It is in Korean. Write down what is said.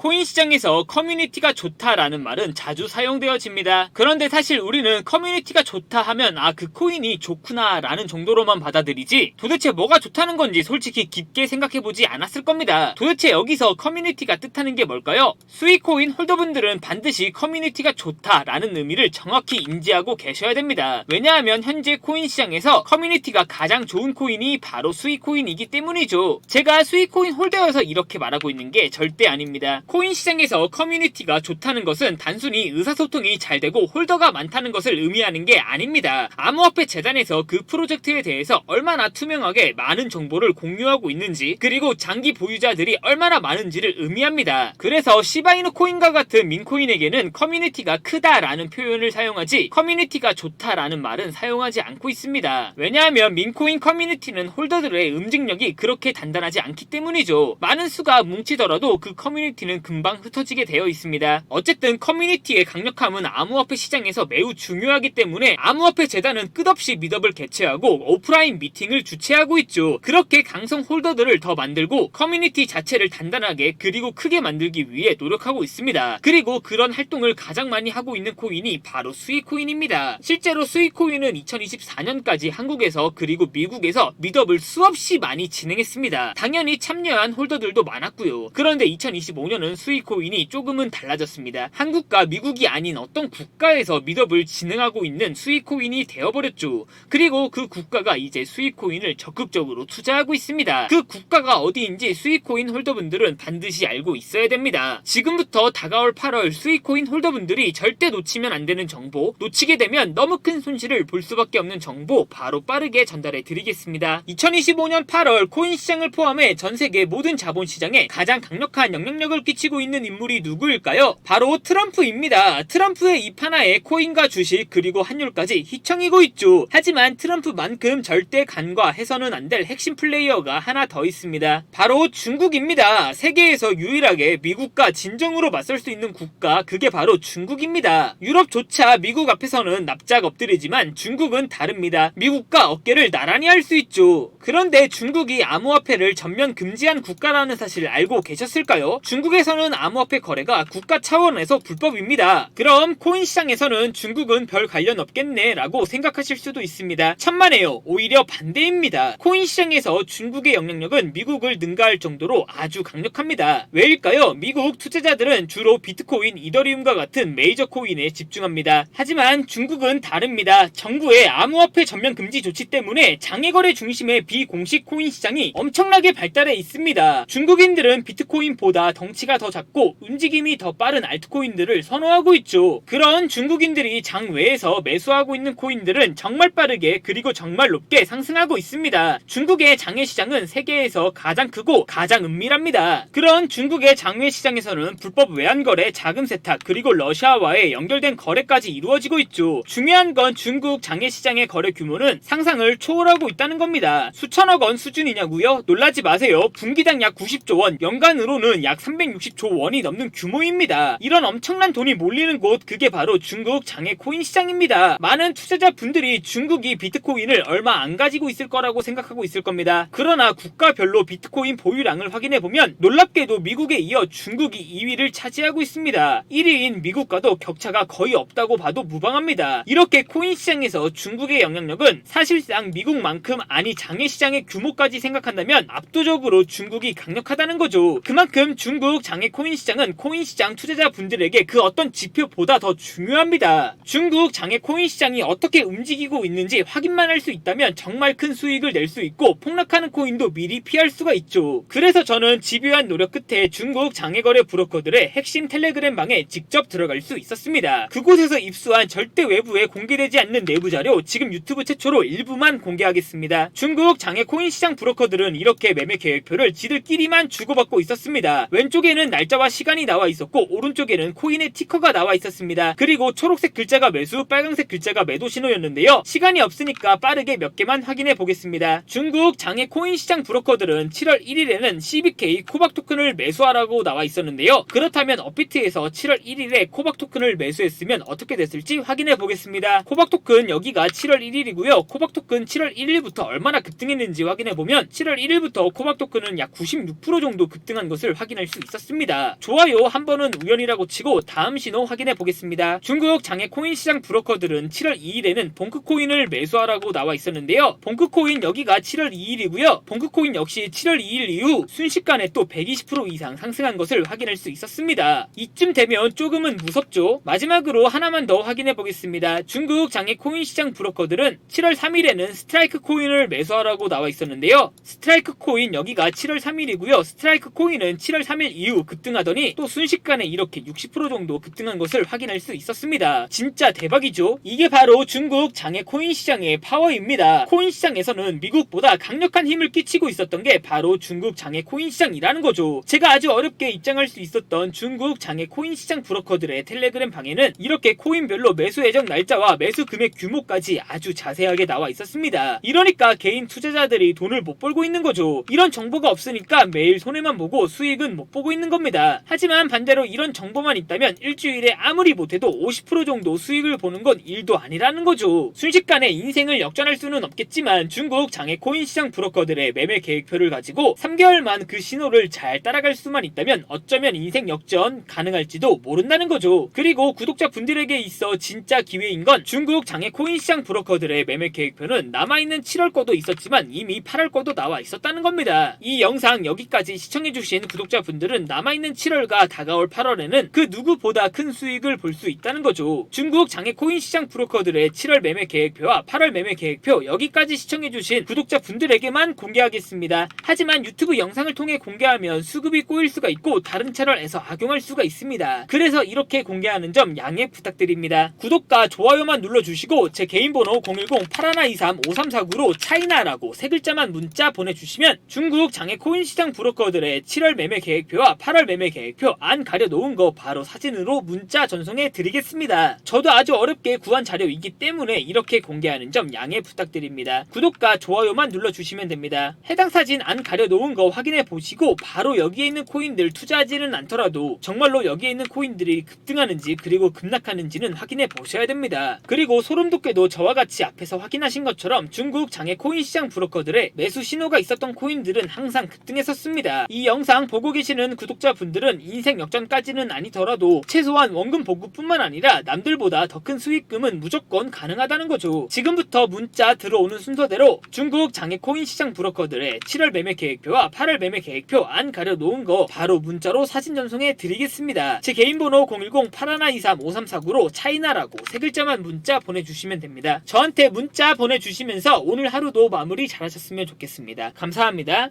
코인 시장에서 커뮤니티가 좋다라는 말은 자주 사용되어집니다. 그런데 사실 우리는 커뮤니티가 좋다 하면 그 코인이 좋구나 라는 정도로만 받아들이지 도대체 뭐가 좋다는 건지 솔직히 깊게 생각해보지 않았을 겁니다. 도대체 여기서 커뮤니티가 뜻하는 게 뭘까요? 수익코인 홀더분들은 반드시 커뮤니티가 좋다라는 의미를 정확히 인지하고 계셔야 됩니다. 왜냐하면 현재 코인 시장에서 커뮤니티가 가장 좋은 코인이 바로 수익코인이기 때문이죠. 제가 수익코인 홀더여서 이렇게 말하고 있는 게 절대 아닙니다. 코인 시장에서 커뮤니티가 좋다는 것은 단순히 의사소통이 잘 되고 홀더가 많다는 것을 의미하는 게 아닙니다. 암호화폐 재단에서 그 프로젝트에 대해서 얼마나 투명하게 많은 정보를 공유하고 있는지, 그리고 장기 보유자들이 얼마나 많은지를 의미합니다. 그래서 시바이누 코인과 같은 민코인에게는 커뮤니티가 크다라는 표현을 사용하지 커뮤니티가 좋다라는 말은 사용하지 않고 있습니다. 왜냐하면 민코인 커뮤니티는 홀더들의 움직력이 그렇게 단단하지 않기 때문이죠. 많은 수가 뭉치더라도 그 커뮤니티는 금방 흩어지게 되어 있습니다. 어쨌든 커뮤니티의 강력함은 암호화폐 시장에서 매우 중요하기 때문에 암호화폐 재단은 끝없이 미더블 개최하고 오프라인 미팅을 주최하고 있죠. 그렇게 강성 홀더들을 더 만들고 커뮤니티 자체를 단단하게 그리고 크게 만들기 위해 노력하고 있습니다. 그리고 그런 활동을 가장 많이 하고 있는 코인이 바로 수익코인입니다. 실제로 수익코인은 2024년까지 한국에서 그리고 미국에서 미더블 수없이 많이 진행했습니다. 당연히 참여한 홀더들도 많았고요. 그런데 2025년은 수익코인이 조금은 달라졌습니다. 한국과 미국이 아닌 어떤 국가에서 미더블 진행하고 있는 수익코인이 되어버렸죠. 그리고 그 국가가 이제 수익코인을 적극적으로 투자하고 있습니다. 그 국가가 어디인지 수익코인 홀더분들은 반드시 알고 있어야 됩니다. 지금부터 다가올 8월 수익코인 홀더분들이 절대 놓치면 안 되는 정보, 놓치게 되면 너무 큰 손실을 볼 수밖에 없는 정보 바로 빠르게 전달해 드리겠습니다. 2025년 8월 코인 시장을 포함해 전 세계 모든 자본시장에 가장 강력한 영향력을 끼치고 있는 인물이 누구일까요? 바로 트럼프입니다. 트럼프의 입 하나에 코인과 주식 그리고 환율까지 휘청이고 있죠. 하지만 트럼프만큼 절대 간과해서는 안 될 핵심 플레이어가 하나 더 있습니다. 바로 중국입니다. 세계에서 유일하게 미국과 진정으로 맞설 수 있는 국가, 그게 바로 중국입니다. 유럽조차 미국 앞에서는 납작 엎드리지만 중국은 다릅니다. 미국과 어깨를 나란히 할 수 있죠. 그런데 중국이 암호화폐를 전면 금지한 국가라는 사실 알고 계셨을까요? 중국에서는 암호화폐 거래가 국가 차원에서 불법입니다. 그럼 코인 시장에서는 중국은 별 관련 없겠네 라고 생각하실 수도 있습니다. 천만에요. 오히려 반대입니다. 코인 시장에서 중국의 영향력은 미국을 능가할 정도로 아주 강력합니다. 왜일까요? 미국 투자자들은 주로 비트코인, 이더리움과 같은 메이저 코인에 집중합니다. 하지만 중국은 다릅니다. 정부의 암호화폐 전면 금지 조치 때문에 장외거래 중심의 비공식 코인 시장이 엄청나게 발달해 있습니다. 중국인들은 비트코인보다 덩치가 더 작고 움직임이 더 빠른 알트코인들을 선호하고 있죠. 그런 중국인들이 장외에서 매수하고 있는 코인들은 정말 빠르게 그리고 정말 높게 상승하고 있습니다. 중국의 장외 시장은 세계에서 가장 크고 가장 은밀합니다. 그런 중국의 장외 시장에서는 불법 외환거래, 자금 세탁, 그리고 러시아와의 연결된 거래까지 이루어지고 있죠. 중요한 건 중국 장외 시장의 거래 규모는 상상을 초월하고 있다는 겁니다. 수천억 원 수준이냐고요? 놀라지 마세요. 분기당 약 90조 원, 연간으로는 약 360조 원이 넘는 규모입니다. 이런 엄청난 돈이 몰리는 곳, 그게 바로 중국 장외 코인 시장입니다. 많은 투자자분들이 중국이 비트코인을 얼마 안 가지고 있을 거라고 생각하고 있을 겁니다. 그러나 국가별로 비트코인 보유량을 확인해보면 놀랍게도 미국에 이어 중국이 2위를 차지하고 있습니다. 1위인 미국과도 격차가 거의 없다고 봐도 무방합니다. 이렇게 코인 시장에서 중국의 영향력은 사실상 미국만큼, 아니 장외 시장의 규모까지 생각한다면 압도적으로 중국이 강력하다는 거죠. 그만큼 중국 장외 코인 시장은 코인 시장 투자자분들에게 그 어떤 지표보다 더 중요합니다. 중국 장외 코인 시장이 어떻게 움직이고 있는지 확인만 할 수 있다면 정말 큰 수익을 낼 수 있고 폭락하는 코인도 미리 피할 수가 있죠. 그래서 저는 집요한 노력 끝에 중국 장외거래 브로커들의 핵심 텔레그램 방에 직접 들어갈 수 있었습니다. 그곳에서 입수한 절대 외부에 공개되지 않는 내부 자료, 지금 유튜브 최초로 일부만 공개하겠습니다. 중국 장외 코인 시장 브로커들은 이렇게 매매 계획표를 지들끼리만 주고받고 있었습니다. 왼쪽에는 날짜와 시간이 나와 있었고 오른쪽에는 코인의 티커가 나와 있었습니다. 그리고 초록색 글자가 매수, 빨간색 글자가 매도 신호였는데요. 시간이 없으니까 빠르게 몇 개만 확인해 보겠습니다. 중국 장외 코인 시장 브로커들은 7월 1일에는 CBK 코박 토큰을 매수하라고 나와 있었는데요. 그렇다면 업비트에서 7월 1일에 코박 토큰을 매수했으면 어떻게 됐을지 확인해 보겠습니다. 코박 토큰 여기가 7월 1일이고요. 코박 토큰 7월 1일부터 얼마나 급등했는지 확인해 보면 7월 1일부터 코박 토큰은 약 96% 정도 급등한 것을 확인할 수 있었습니다. 있었습니다. 좋아요 한 번은 우연이라고 치고 다음 신호 확인해 보겠습니다. 중국 장외 코인 시장 브로커들은 7월 2일에는 봉크코인을 매수하라고 나와 있었는데요. 봉크코인 여기가 7월 2일이고요. 봉크코인 역시 7월 2일 이후 순식간에 또 120% 이상 상승한 것을 확인할 수 있었습니다. 이쯤 되면 조금은 무섭죠. 마지막으로 하나만 더 확인해 보겠습니다. 중국 장외 코인 시장 브로커들은 7월 3일에는 스트라이크 코인을 매수하라고 나와 있었는데요. 스트라이크 코인 여기가 7월 3일이고요. 스트라이크 코인은 7월 3일 이후 급등하더니 또 순식간에 이렇게 60% 정도 급등한 것을 확인할 수 있었습니다. 진짜 대박이죠. 이게 바로 중국 장외 코인 시장의 파워입니다. 코인 시장에서는 미국보다 강력한 힘을 끼치고 있었던 게 바로 중국 장외 코인 시장이라는 거죠. 제가 아주 어렵게 입장할 수 있었던 중국 장외 코인 시장 브로커들의 텔레그램 방에는 이렇게 코인별로 매수 예정 날짜와 매수 금액 규모까지 아주 자세하게 나와 있었습니다. 이러니까 개인 투자자들이 돈을 못 벌고 있는 거죠. 이런 정보가 없으니까 매일 손해만 보고 수익은 못 보고 있는 겁니다. 하지만 반대로 이런 정보만 있다면 일주일에 아무리 못해도 50% 정도 수익을 보는 건 일도 아니라는 거죠. 순식간에 인생을 역전할 수는 없겠지만 중국 장외 코인 시장 브로커들의 매매 계획표를 가지고 3개월만 그 신호를 잘 따라갈 수만 있다면 어쩌면 인생 역전 가능할지도 모른다는 거죠. 그리고 구독자분들에게 있어 진짜 기회인 건 중국 장외 코인 시장 브로커들의 매매 계획표는 남아있는 7월 거도 있었지만 이미 8월 거도 나와 있었다는 겁니다. 이 영상 여기까지 시청해주신 구독자분들은 남아있는 7월과 다가올 8월에는 그 누구보다 큰 수익을 볼 수 있다는 거죠. 중국 장외 코인 시장 브로커들의 7월 매매 계획표와 8월 매매 계획표 여기까지 시청해주신 구독자분들에게만 공개하겠습니다. 하지만 유튜브 영상을 통해 공개하면 수급이 꼬일 수가 있고 다른 채널에서 악용할 수가 있습니다. 그래서 이렇게 공개하는 점 양해 부탁드립니다. 구독과 좋아요만 눌러주시고 제 개인 번호 010-8123-5349로 차이나라고 세 글자만 문자 보내주시면 중국 장외 코인 시장 브로커들의 7월 매매 계획표와 8월 매매 계획표 안 가려놓은 거 바로 사진으로 문자 전송해 드리겠습니다. 저도 아주 어렵게 구한 자료이기 때문에 이렇게 공개하는 점 양해 부탁드립니다. 구독과 좋아요만 눌러주시면 됩니다. 해당 사진 안 가려놓은 거 확인해 보시고 바로 여기에 있는 코인들 투자하지는 않더라도 정말로 여기에 있는 코인들이 급등하는지 그리고 급락하는지는 확인해 보셔야 됩니다. 그리고 소름돋게도 저와 같이 앞에서 확인하신 것처럼 중국 장외 코인 시장 브로커들의 매수 신호가 있었던 코인들은 항상 급등했었습니다. 이 영상 보고 계시는 구독자분들은 인생 역전까지는 아니더라도 최소한 원금 복구뿐만 아니라 남들보다 더 큰 수익금은 무조건 가능하다는 거죠. 지금부터 문자 들어오는 순서대로 중국 장외 코인 시장 브로커들의 7월 매매 계획표와 8월 매매 계획표 안 가려놓은 거 바로 문자로 사진 전송해 드리겠습니다. 제 개인 번호 010-8123-5349로 차이나라고 세 글자만 문자 보내주시면 됩니다. 저한테 문자 보내주시면서 오늘 하루도 마무리 잘하셨으면 좋겠습니다. 감사합니다.